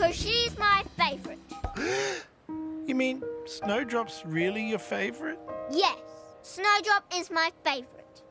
'Cause she's my favourite. You mean Snowdrop's really your favourite? Yes, Snowdrop is my favourite.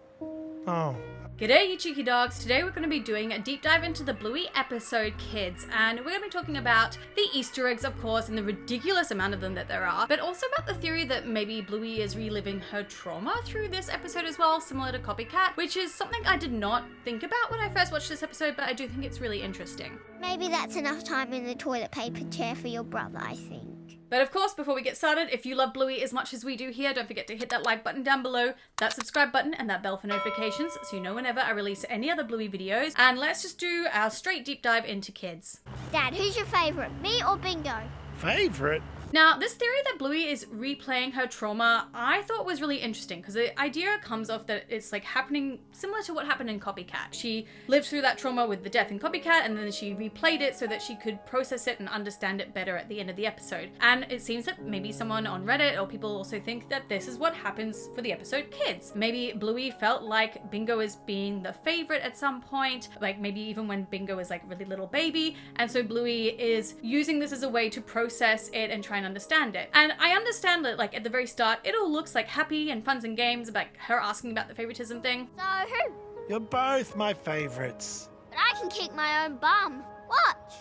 Oh. G'day you cheeky dogs. Today we're going to be doing a deep dive into the Bluey episode Kids, and we're going to be talking about the Easter eggs, of course, and the ridiculous amount of them that there are, but also about the theory that maybe Bluey is reliving her trauma through this episode as well, similar to Copycat, which is something I did not think about when I first watched this episode, but I do think it's really interesting. Maybe that's enough time in the toilet paper chair for your brother, I think. But of course, before we get started, if you love Bluey as much as we do here, don't forget to hit that like button down below, that subscribe button, and that bell for notifications so you know whenever I release any other Bluey videos. And let's just do our straight deep dive into Kids. Dad, who's your favourite, me or Bingo? Favourite? Now, this theory that Bluey is replaying her trauma, I thought was really interesting because the idea comes off that it's like happening similar to what happened in Copycat. She lived through that trauma with the death in Copycat and then she replayed it so that she could process it and understand it better at the end of the episode. And it seems that maybe someone on Reddit or people also think that this is what happens for the episode Kids. Maybe Bluey felt like Bingo is being the favorite at some point, like maybe even when Bingo is like a really little baby, and so Bluey is using this as a way to process it and try and understand it. And I understand that like at the very start it all looks like happy and funs and games about her asking about the favoritism thing. So who? You're both my favourites. But I can kick my own bum. Watch.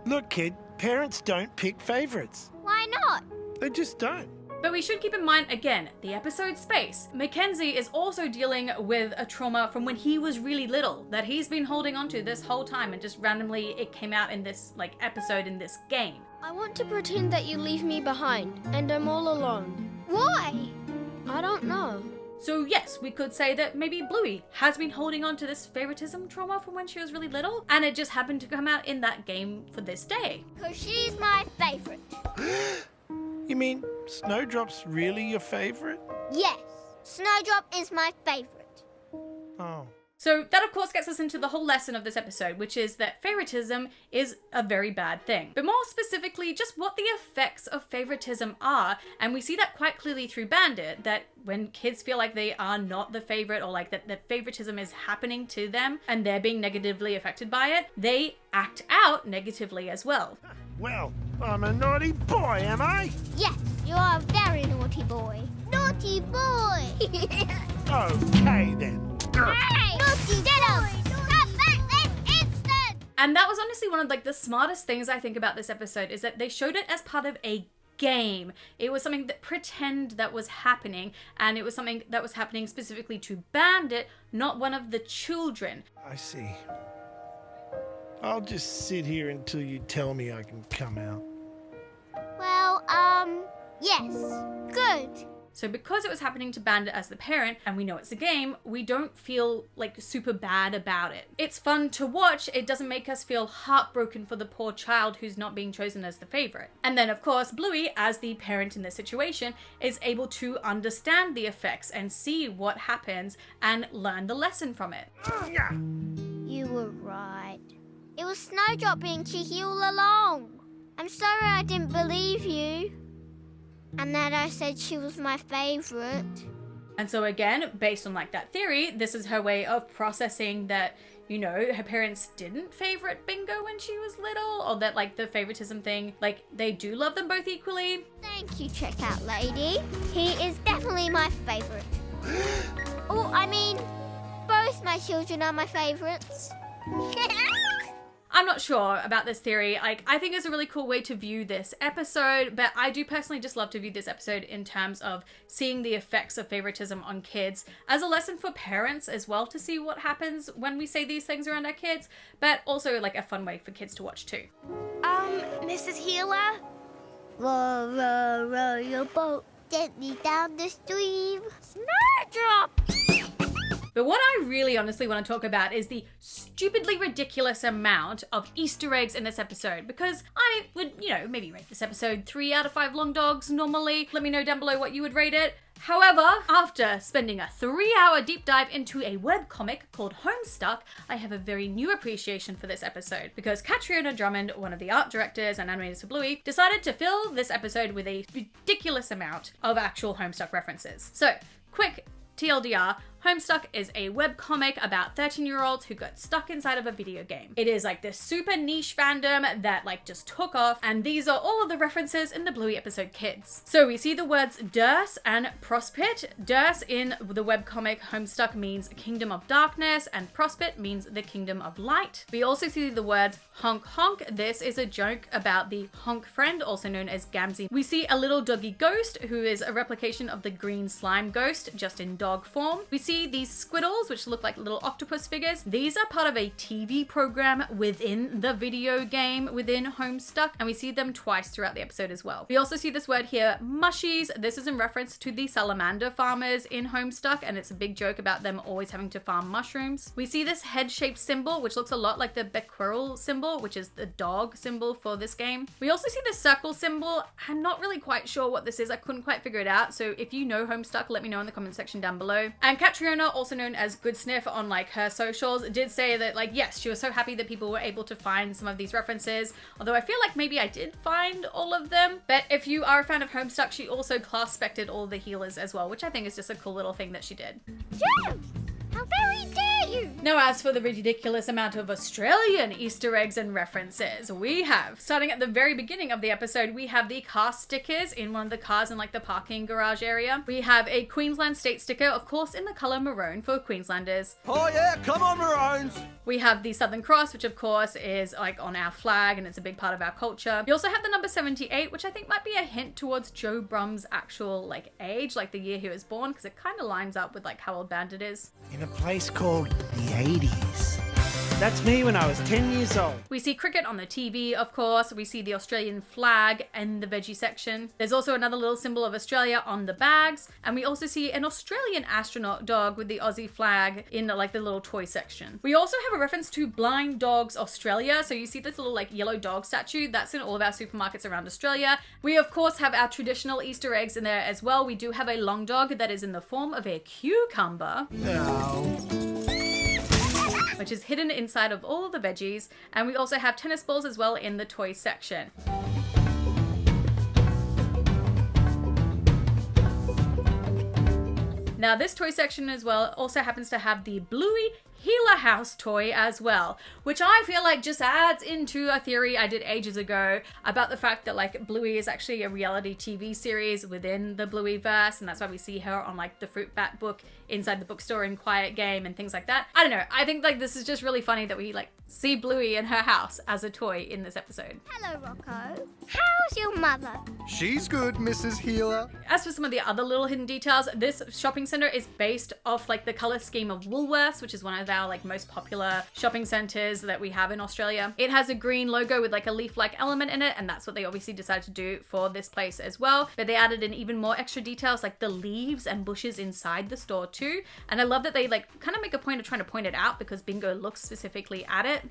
Look, kid, parents don't pick favourites. Why not? They just don't. But we should keep in mind, again, the episode space. Mackenzie is also dealing with a trauma from when he was really little that he's been holding onto this whole time, and just randomly it came out in this like episode in this game. I want to pretend that you leave me behind and I'm all alone. Why? I don't know. So yes, we could say that maybe Bluey has been holding on to this favoritism trauma from when she was really little, and it just happened to come out in that game for this day. 'Cause she's my favourite. You mean Snowdrop's really your favourite? Yes, Snowdrop is my favourite. Oh. So that of course gets us into the whole lesson of this episode, which is that favoritism is a very bad thing. But more specifically, just what the effects of favoritism are. And we see that quite clearly through Bandit, that when kids feel like they are not the favorite, or like that favoritism is happening to them and they're being negatively affected by it, they act out negatively as well. Well, I'm a naughty boy, am I? Yes, you are a very naughty boy. Naughty boy! Okay then. Hey! Naughty boy! Come back this instant! And that was honestly one of like the smartest things I think about this episode, is that they showed it as part of a game. It was something that pretend that was happening, and it was something that was happening specifically to Bandit, not one of the children. I see. I'll just sit here until you tell me I can come out. Well, yes. Good. So because it was happening to Bandit as the parent, and we know it's a game, we don't feel like super bad about it. It's fun to watch, it doesn't make us feel heartbroken for the poor child who's not being chosen as the favorite. And then of course, Bluey, as the parent in this situation, is able to understand the effects and see what happens and learn the lesson from it. You were right. It was Snowdrop being cheeky all along. I'm sorry I didn't believe you. And that I said she was my favourite. And so again, based on like that theory, this is her way of processing that, you know, her parents didn't favorite Bingo when she was little, or that like the favoritism thing, like they do love them both equally. Thank you, checkout lady. He is definitely my favourite. Oh, I mean, both my children are my favourites. I'm not sure about this theory. Like, I think it's a really cool way to view this episode, but I do personally just love to view this episode in terms of seeing the effects of favoritism on kids as a lesson for parents as well, to see what happens when we say these things around our kids, but also like a fun way for kids to watch too. Mrs. Healer? Row, row, row your boat gently down the stream. Snowdrop! But what I really honestly want to talk about is the stupidly ridiculous amount of Easter eggs in this episode, because I would, you know, maybe rate this episode 3 out of 5 long dogs normally. Let me know down below what you would rate it. However, after spending a 3-hour deep dive into a webcomic called Homestuck, I have a very new appreciation for this episode, because Catriona Drummond, one of the art directors and animators for Bluey, decided to fill this episode with a ridiculous amount of actual Homestuck references. So, quick TLDR, Homestuck is a webcomic about 13-year-olds who got stuck inside of a video game. It is like this super niche fandom that like just took off, and these are all of the references in the Bluey episode Kids. So we see the words Durs and Prospit. Durs in the webcomic Homestuck means Kingdom of Darkness, and Prospit means the Kingdom of Light. We also see the words honk honk. This is a joke about the honk friend, also known as Gamzee. We see a little doggy ghost who is a replication of the green slime ghost, just in dog form. We see these squiddles, which look like little octopus figures. These are part of a TV program within the video game within Homestuck, and we see them twice throughout the episode as well. We also see this word here, mushies. This is in reference to the salamander farmers in Homestuck, and it's a big joke about them always having to farm mushrooms. We see this head-shaped symbol, which looks a lot like the Bequirrel symbol, which is the dog symbol for this game. We also see the circle symbol. I'm not really quite sure what this is. I couldn't quite figure it out. So if you know Homestuck, let me know in the comment section down below. And Catriona, also known as Good Sniff on like her socials, did say that like, yes, she was so happy that people were able to find some of these references. Although I feel like maybe I did find all of them. But if you are a fan of Homestuck, she also class-spected all the healers as well, which I think is just a cool little thing that she did. James, how very dare you! Now, as for the ridiculous amount of Australian Easter eggs and references, we have, starting at the very beginning of the episode, we have the car stickers in one of the cars in like the parking garage area. We have a Queensland state sticker, of course, in the colour maroon for Queenslanders. Oh yeah, come on Maroons! We have the Southern Cross, which of course is like on our flag and it's a big part of our culture. We also have the number 78, which I think might be a hint towards Joe Brum's actual like age, like the year he was born, because it kind of lines up with like how old Bandit is. In a place called the 80s. That's me when I was 10 years old. We see cricket on the TV, of course. We see the Australian flag in the veggie section. There's also another little symbol of Australia on the bags. And we also see an Australian astronaut dog with the Aussie flag in like the little toy section. We also have a reference to Blind Dogs Australia. So you see this little like yellow dog statue. That's in all of our supermarkets around Australia. We of course have our traditional Easter eggs in there as well. We do have a long dog that is in the form of a cucumber. No. Which is hidden inside of all the veggies. And we also have tennis balls as well in the toy section. Now this toy section as well also happens to have the Bluey Healer House toy as well, which I feel like just adds into a theory I did ages ago about the fact that like Bluey is actually a reality TV series within the Bluey verse, and that's why we see her on like the Fruit Bat book inside the bookstore in Quiet Game and things like that. I don't know, I think like this is just really funny that we like see Bluey in her house as a toy in this episode. Hello, Rocco. How's your mother? She's good, Mrs. Healer. As for some of the other little hidden details, this shopping center is based off like the color scheme of Woolworths, which is one of our like most popular shopping centers that we have in Australia. It has a green logo with like a leaf-like element in it, and that's what they obviously decided to do for this place as well. But they added in even more extra details like the leaves and bushes inside the store too. And I love that they like kind of make a point of trying to point it out because Bingo looks specifically at it.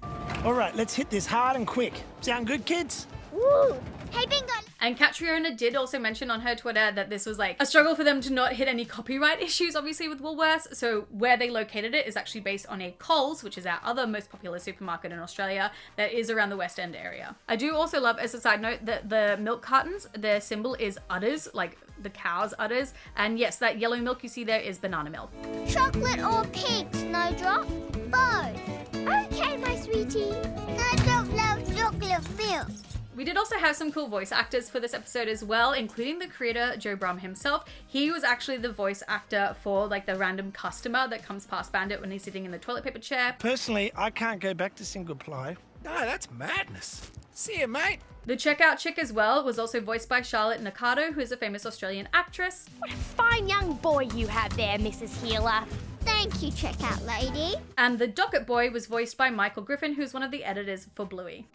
All right, let's hit this hard and quick. Sound good, kids? Woo! Hey, Bingo! And Catriona did also mention on her Twitter that this was like a struggle for them to not hit any copyright issues, obviously, with Woolworths. So where they located it is actually based on a Coles, which is our other most popular supermarket in Australia, that is around the West End area. I do also love, as a side note, that the milk cartons, their symbol is udders, like the cow's udders. And yes, that yellow milk you see there is banana milk. Chocolate or pink, Snowdrop? Both. Okay, my sweetie. Snowdrop loves chocolate milk. We did also have some cool voice actors for this episode as well, including the creator, Joe Brum himself. He was actually the voice actor for like the random customer that comes past Bandit when he's sitting in the toilet paper chair. Personally, I can't go back to single ply. No, that's madness. See you, mate. The checkout chick as well was also voiced by Charlotte Nacado, who is a famous Australian actress. What a fine young boy you have there, Mrs. Healer. Thank you, checkout lady. And the docket boy was voiced by Michael Griffin, who's one of the editors for Bluey.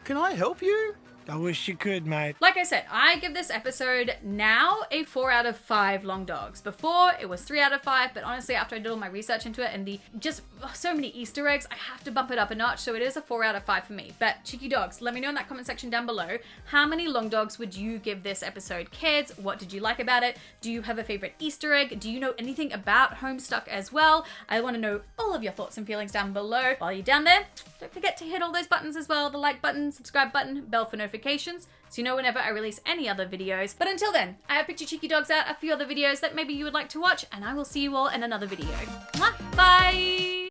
Can I help you? I wish you could, mate. Like I said, I give this episode now a 4 out of 5 long dogs. Before, it was 3 out of 5, but honestly, after I did all my research into it and the just so many Easter eggs, I have to bump it up a notch, so it is a 4 out of 5 for me. But cheeky dogs, let me know in that comment section down below, how many long dogs would you give this episode? Kids, what did you like about it? Do you have a favorite Easter egg? Do you know anything about Homestuck as well? I want to know all of your thoughts and feelings down below. While you're down there, don't forget to hit all those buttons as well, the like button, subscribe button, bell for notifications, so you know whenever I release any other videos. But until then, I have Picture Cheeky Dogs out, a few other videos that maybe you would like to watch, and I will see you all in another video. Mwah! Bye!